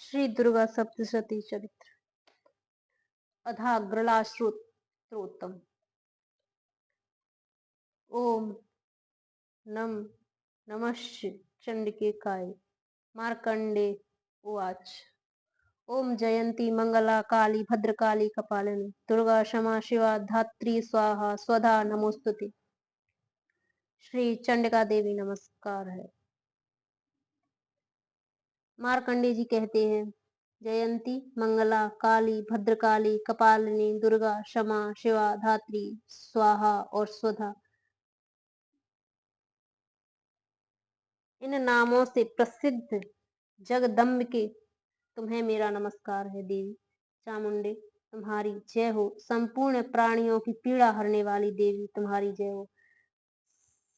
श्री दुर्गा सप्तशती चरित्र अथाग्रलाश्रोत्रोत्तम। ओम नम नमः चंडिकेकाय। मार्कंडे उवाच। ओम जयंती मंगला काली भद्रकाली कपालिनी दुर्गा क्षमा शिवा धात्री स्वाहा स्वधा नमोस्तुते। श्री चंडिका देवी नमस्कार है। मार्कंडे जी कहते हैं, जयंती मंगला काली भद्रकाली कपालिनी दुर्गा क्षमा शिवा धात्री स्वाहा और स्वधा, इन नामों से प्रसिद्ध जगदम्बिके तुम्हें मेरा नमस्कार है। देवी चामुंडे तुम्हारी जय हो। संपूर्ण प्राणियों की पीड़ा हरने वाली देवी तुम्हारी जय हो।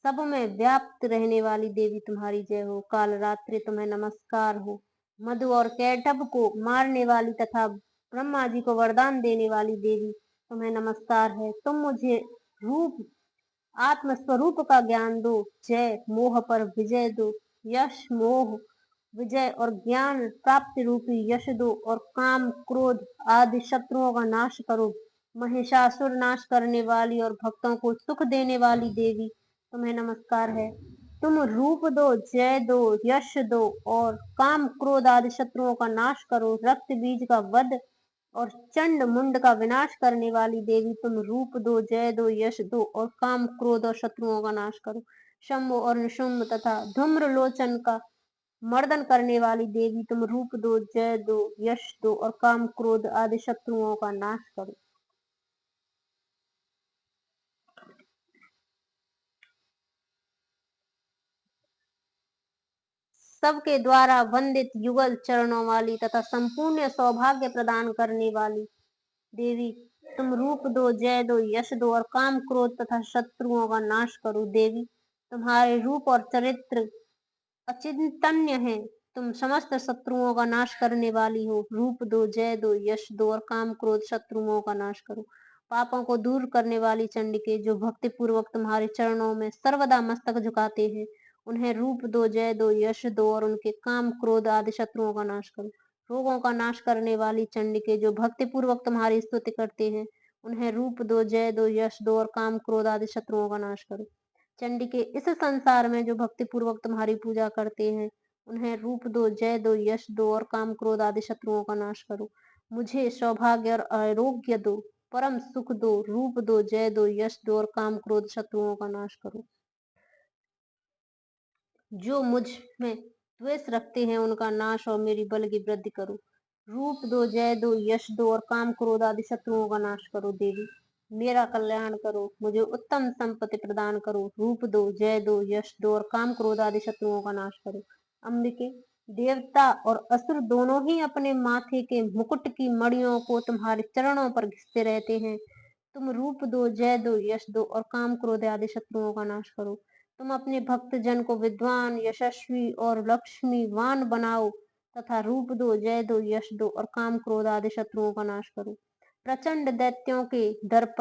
सब में व्याप्त रहने वाली देवी तुम्हारी जय हो। काल रात्रि तुम्हें नमस्कार हो। मधु और कैटभ को मारने वाली तथा ब्रह्मा जी को वरदान देने वाली देवी तुम्हें नमस्कार है। तुम मुझे रूप आत्म स्वरूप का ज्ञान दो। जय मोह पर विजय दो। यश मोह विजय और ज्ञान प्राप्ति रूपी यश दो और काम क्रोध आदि शत्रुओं का नाश करो। महिषासुर नाश करने वाली और भक्तों को सुख देने वाली देवी तुम्हें नमस्कार है। तुम रूप दो, जय दो, यश दो और काम क्रोध आदि शत्रुओं का नाश करो। रक्त बीज का वध और चंड मुंड का विनाश करने वाली देवी तुम रूप दो, जय दो, यश दो और काम क्रोध और शत्रुओं का नाश करो। शंभु और निशुंभ तथा धूम्र लोचन का मर्दन करने वाली देवी तुम रूप दो, जय दो, यश दो और काम क्रोध आदि शत्रुओं का नाश करो। सबके द्वारा वंदित युगल चरणों वाली तथा संपूर्ण सौभाग्य प्रदान करने वाली देवी तुम रूप दो, जय दो, यश दो और काम क्रोध तथा शत्रुओं का नाश करो। देवी तुम्हारे रूप और चरित्र अचिंतन्य है। तुम समस्त शत्रुओं का नाश करने वाली हो। रूप दो, जय दो, यश दो और काम क्रोध शत्रुओं का नाश करो। पापों को दूर करने वाली चंडिके, जो भक्ति पूर्वक तुम्हारे चरणों में सर्वदा मस्तक झुकाते हैं, उन्हें रूप दो, जय दो, यश दो और उनके काम क्रोध आदि शत्रुओं का नाश करो। रोगों का नाश करने वाली चंडिके, जो भक्ति पूर्वक तुम्हारी स्तुति करते हैं, उन्हें रूप दो, जय दो, यश दो और काम क्रोध आदि शत्रुओं का नाश करो। चंडिके, इस संसार में जो भक्ति पूर्वक तुम्हारी पूजा करते हैं, उन्हें रूप दो, जय दो, यश दो और काम क्रोध आदि शत्रुओं का नाश करो। मुझे सौभाग्य और आरोग्य दो, परम सुख दो। रूप दो, जय दो, यश दो और काम क्रोध शत्रुओं का नाश करो। जो मुझ में द्वेष रखते हैं, उनका नाश और मेरी बल की वृद्धि करो। रूप दो, जय दो, यश दो और काम क्रोध आदि शत्रुओं का नाश करो। देवी मेरा कल्याण करो, मुझे उत्तम संपत्ति प्रदान करो। रूप दो, जय दो, यश दो और काम क्रोध आदि शत्रुओं का नाश करो। अंबिके, देवता और असुर दोनों ही अपने माथे के मुकुट की मणियों को तुम्हारे चरणों पर घिसते रहते हैं। तुम रूप दो, जय दो, यश दो और काम क्रोध आदि शत्रुओं का नाश करो। तुम अपने भक्त जन को विद्वान, यशस्वी और लक्ष्मीवान बनाओ तथा रूप दो, जय दो, यश दो और काम क्रोध आदि शत्रुओं का नाश करो। प्रचंड दैत्यों के दर्प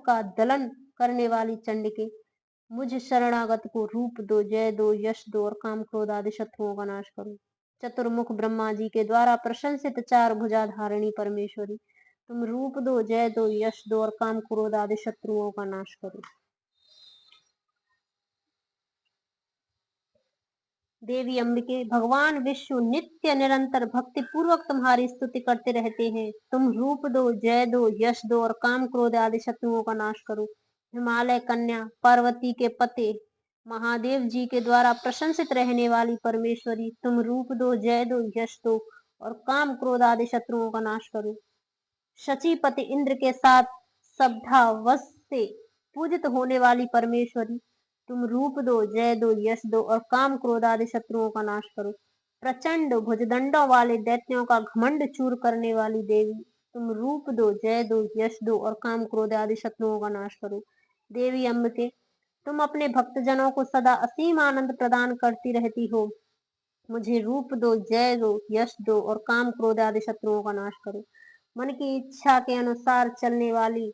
का दलन करने वाली चंडिके, मुझ शरणागत को रूप दो, जय दो, यश दो और काम क्रोध आदि शत्रुओं का नाश करो। चतुर्मुख ब्रह्मा जी के द्वारा प्रशंसित चार भुजा धारिणी परमेश्वरी, तुम रूप दो, जय दो, यश दो और काम क्रोध आदि शत्रुओं का नाश करो। देवी अंबिके, भगवान विष्णु नित्य निरंतर भक्ति पूर्वक तुम्हारी स्तुति करते रहते हैं। तुम रूप दो, जय दो, यश दो और काम क्रोध आदि शत्रुओं का नाश करो। हिमालय कन्या पार्वती के पति महादेव जी के द्वारा प्रशंसित रहने वाली परमेश्वरी, तुम रूप दो, जय दो, यश दो और काम क्रोध आदि शत्रुओं का नाश करो। शचीपति इंद्र के साथ शब्दावश से पूजित होने वाली परमेश्वरी, तुम रूप दो, जय दो, यश दो और काम क्रोध आदि शत्रुओं का नाश करो। प्रचंड भुजदंडों वाले दैत्यों का घमंड चूर करने वाली देवी, तुम रूप दो, जय दो, यश दो और काम क्रोध आदि शत्रुओं का नाश करो। देवी अम्बिके, तुम अपने भक्तजनों को सदा असीम आनंद प्रदान करती रहती हो। मुझे रूप दो, जय दो, यश दो और काम क्रोध आदि शत्रुओं का नाश करो। मन की इच्छा के अनुसार चलने वाली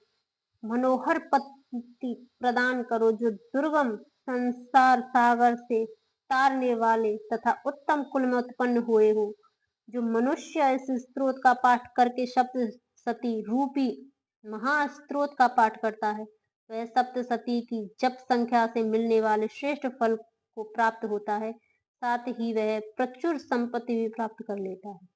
मनोहर पत्ति प्रदान करो, जो दुर्गम संसार सागर से तारने वाले तथा उत्तम कुल में उत्पन्न हुए हो। जो मनुष्य इस स्त्रोत का पाठ करके सप्तशती रूपी महास्त्रोत का पाठ करता है, वह सप्तशती की जप संख्या से मिलने वाले श्रेष्ठ फल को प्राप्त होता है, साथ ही वह प्रचुर संपत्ति भी प्राप्त कर लेता है।